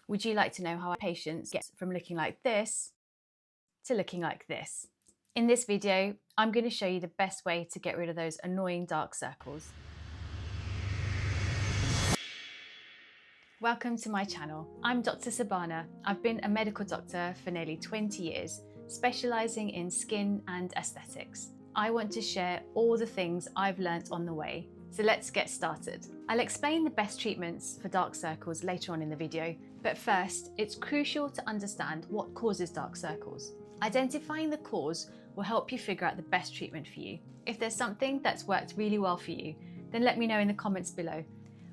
Would you like to know how our patients get from looking like this to looking like this? In this video, I'm going to show you the best way to get rid of those annoying dark circles. Welcome to my channel. I'm Dr. Sabana. I've been a medical doctor for nearly 20 years, specialising in skin and aesthetics. I want to share all the things I've learnt on the way. So let's get started. I'll explain the best treatments for dark circles later on in the video, but first, it's crucial to understand what causes dark circles. Identifying the cause will help you figure out the best treatment for you. If there's something that's worked really well for you, then let me know in the comments below.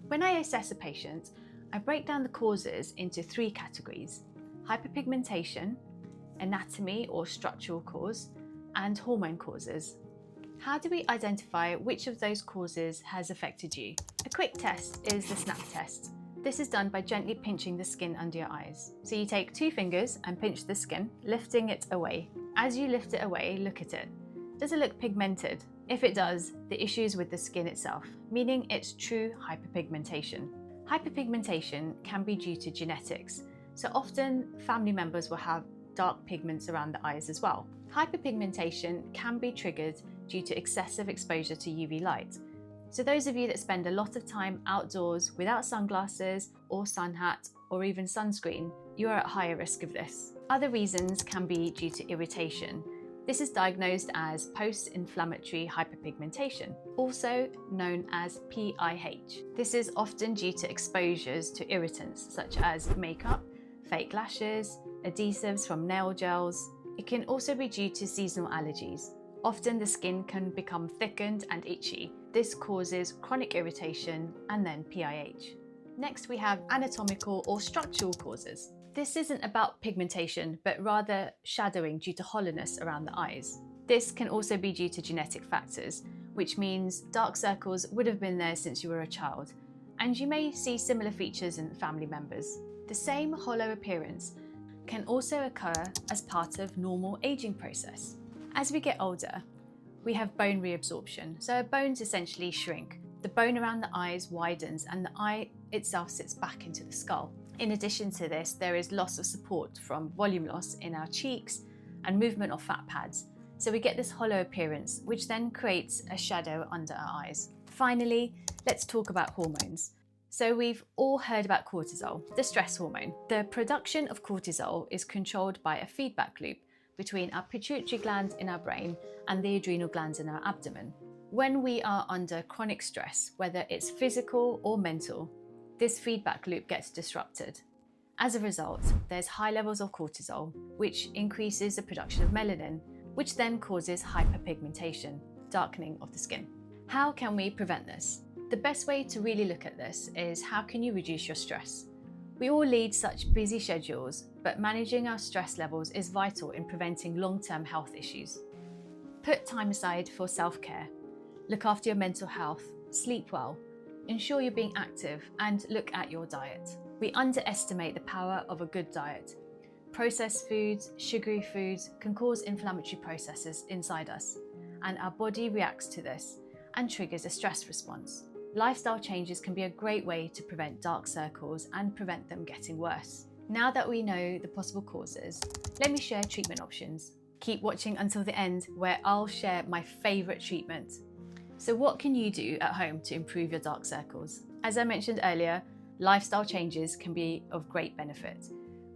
When I assess a patient, I break down the causes into 3 categories: hyperpigmentation, anatomy or structural cause, and hormone causes. How do we identify which of those causes has affected you? A quick test is the snap test. This is done by gently pinching the skin under your eyes. So you take 2 fingers and pinch the skin, lifting it away. As you lift it away, look at it. Does it look pigmented? If it does, the issue is with the skin itself, meaning it's true hyperpigmentation. Hyperpigmentation can be due to genetics, so often family members will have dark pigments around the eyes as well. Hyperpigmentation can be triggered due to excessive exposure to UV light. So those of you that spend a lot of time outdoors without sunglasses or sun hat or even sunscreen, you are at higher risk of this. Other reasons can be due to irritation. This is diagnosed as post-inflammatory hyperpigmentation, also known as PIH. This is often due to exposures to irritants such as makeup, fake lashes, adhesives from nail gels. It can also be due to seasonal allergies. Often the skin can become thickened and itchy. This causes chronic irritation and then PIH. Next, we have anatomical or structural causes. This isn't about pigmentation, but rather shadowing due to hollowness around the eyes. This can also be due to genetic factors, which means dark circles would have been there since you were a child, and you may see similar features in family members. The same hollow appearance can also occur as part of normal aging process. As we get older, we have bone reabsorption, so our bones essentially shrink. The bone around the eyes widens and the eye itself sits back into the skull. In addition to this, there is loss of support from volume loss in our cheeks and movement of fat pads. So we get this hollow appearance, which then creates a shadow under our eyes. Finally, let's talk about hormones. So we've all heard about cortisol, the stress hormone. The production of cortisol is controlled by a feedback loop between our pituitary gland in our brain and the adrenal glands in our abdomen. When we are under chronic stress, whether it's physical or mental, this feedback loop gets disrupted. As a result, there's high levels of cortisol, which increases the production of melanin, which then causes hyperpigmentation, darkening of the skin. How can we prevent this? The best way to really look at this is how can you reduce your stress? We all lead such busy schedules, but managing our stress levels is vital in preventing long-term health issues. Put time aside for self-care. Look after your mental health, sleep well, ensure you're being active, and look at your diet. We underestimate the power of a good diet. Processed foods, sugary foods can cause inflammatory processes inside us, and our body reacts to this and triggers a stress response. Lifestyle changes can be a great way to prevent dark circles and prevent them getting worse. Now that we know the possible causes, let me share treatment options. Keep watching until the end where I'll share my favourite treatment. So what can you do at home to improve your dark circles? As I mentioned earlier, lifestyle changes can be of great benefit.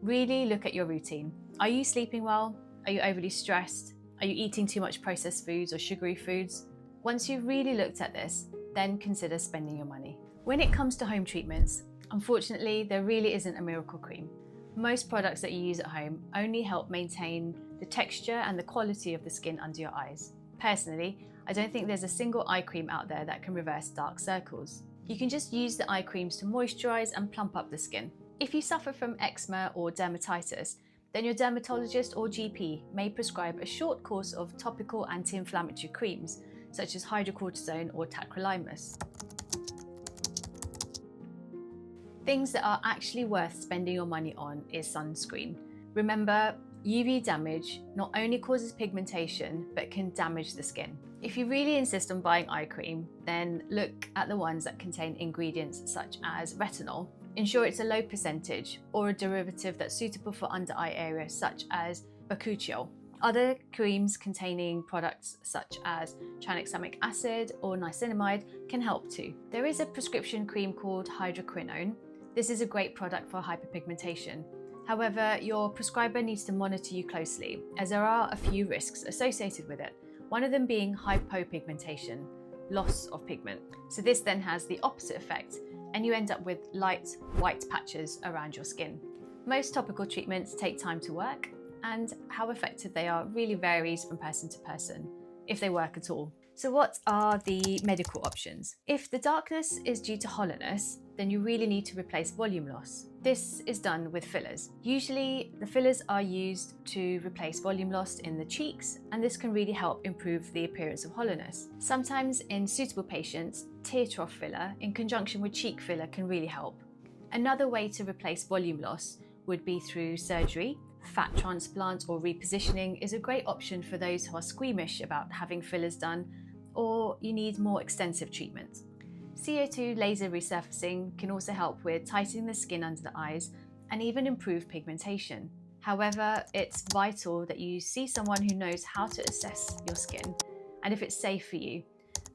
Really look at your routine. Are you sleeping well? Are you overly stressed? Are you eating too much processed foods or sugary foods? Once you've really looked at this, then consider spending your money. When it comes to home treatments, unfortunately, there really isn't a miracle cream. Most products that you use at home only help maintain the texture and the quality of the skin under your eyes. Personally, I don't think there's a single eye cream out there that can reverse dark circles. You can just use the eye creams to moisturize and plump up the skin. If you suffer from eczema or dermatitis, then your dermatologist or GP may prescribe a short course of topical anti-inflammatory creams, such as hydrocortisone or tacrolimus. Things that are actually worth spending your money on is sunscreen. Remember, UV damage not only causes pigmentation, but can damage the skin. If you really insist on buying eye cream, then look at the ones that contain ingredients such as retinol. Ensure it's a low percentage or a derivative that's suitable for under eye areas such as bakuchiol. Other creams containing products such as tranexamic acid or niacinamide can help too. There is a prescription cream called hydroquinone. This is a great product for hyperpigmentation. However, your prescriber needs to monitor you closely as there are a few risks associated with it. One of them being hypopigmentation, loss of pigment. So this then has the opposite effect and you end up with light white patches around your skin. Most topical treatments take time to work, and how effective they are really varies from person to person, if they work at all. So what are the medical options? If the darkness is due to hollowness, then you really need to replace volume loss. This is done with fillers. Usually the fillers are used to replace volume loss in the cheeks, and this can really help improve the appearance of hollowness. Sometimes in suitable patients, tear trough filler in conjunction with cheek filler can really help. Another way to replace volume loss would be through surgery. Fat transplant or repositioning is a great option for those who are squeamish about having fillers done or you need more extensive treatment. CO2 laser resurfacing can also help with tightening the skin under the eyes and even improve pigmentation. However, it's vital that you see someone who knows how to assess your skin and if it's safe for you,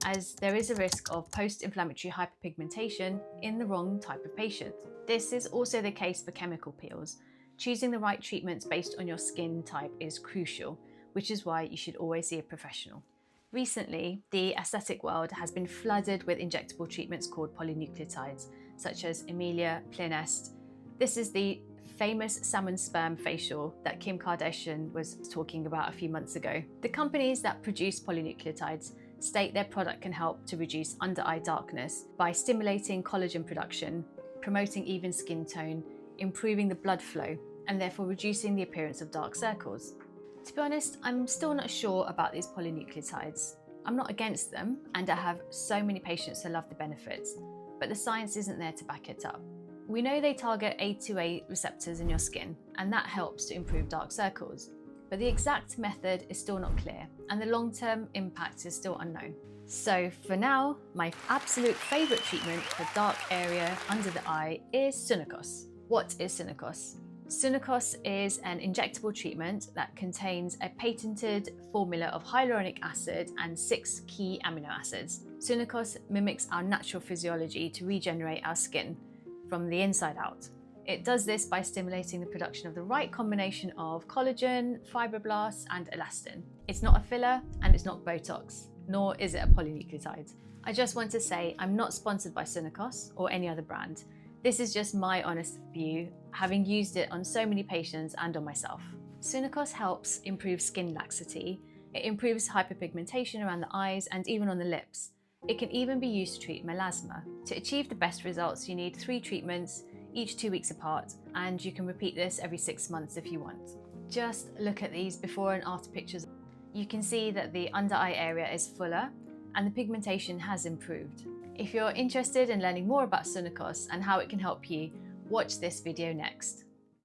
as there is a risk of post-inflammatory hyperpigmentation in the wrong type of patient. This is also the case for chemical peels. Choosing the right treatments based on your skin type is crucial, which is why you should always see a professional. Recently, the aesthetic world has been flooded with injectable treatments called polynucleotides, such as Emilia, Plinest. This is the famous salmon sperm facial that Kim Kardashian was talking about a few months ago. The companies that produce polynucleotides state their product can help to reduce under-eye darkness by stimulating collagen production, promoting even skin tone, improving the blood flow, and therefore reducing the appearance of dark circles. To be honest, I'm still not sure about these polynucleotides. I'm not against them, and I have so many patients who love the benefits, but the science isn't there to back it up. We know they target A2A receptors in your skin, and that helps to improve dark circles. But the exact method is still not clear, and the long-term impact is still unknown. So for now, my absolute favourite treatment for dark area under the eye is Sunakos. What is Sunakos? Sunakos is an injectable treatment that contains a patented formula of hyaluronic acid and 6 key amino acids. Sunakos mimics our natural physiology to regenerate our skin from the inside out. It does this by stimulating the production of the right combination of collagen, fibroblasts, and elastin. It's not a filler and it's not Botox, nor is it a polynucleotide. I just want to say I'm not sponsored by Sunakos or any other brand. This is just my honest view, having used it on so many patients and on myself. Sunakos helps improve skin laxity. It improves hyperpigmentation around the eyes and even on the lips. It can even be used to treat melasma. To achieve the best results, you need 3 treatments, each 2 weeks apart, and you can repeat this every 6 months if you want. Just look at these before and after pictures. You can see that the under eye area is fuller and the pigmentation has improved. If you're interested in learning more about Sunakos and how it can help you, watch this video next.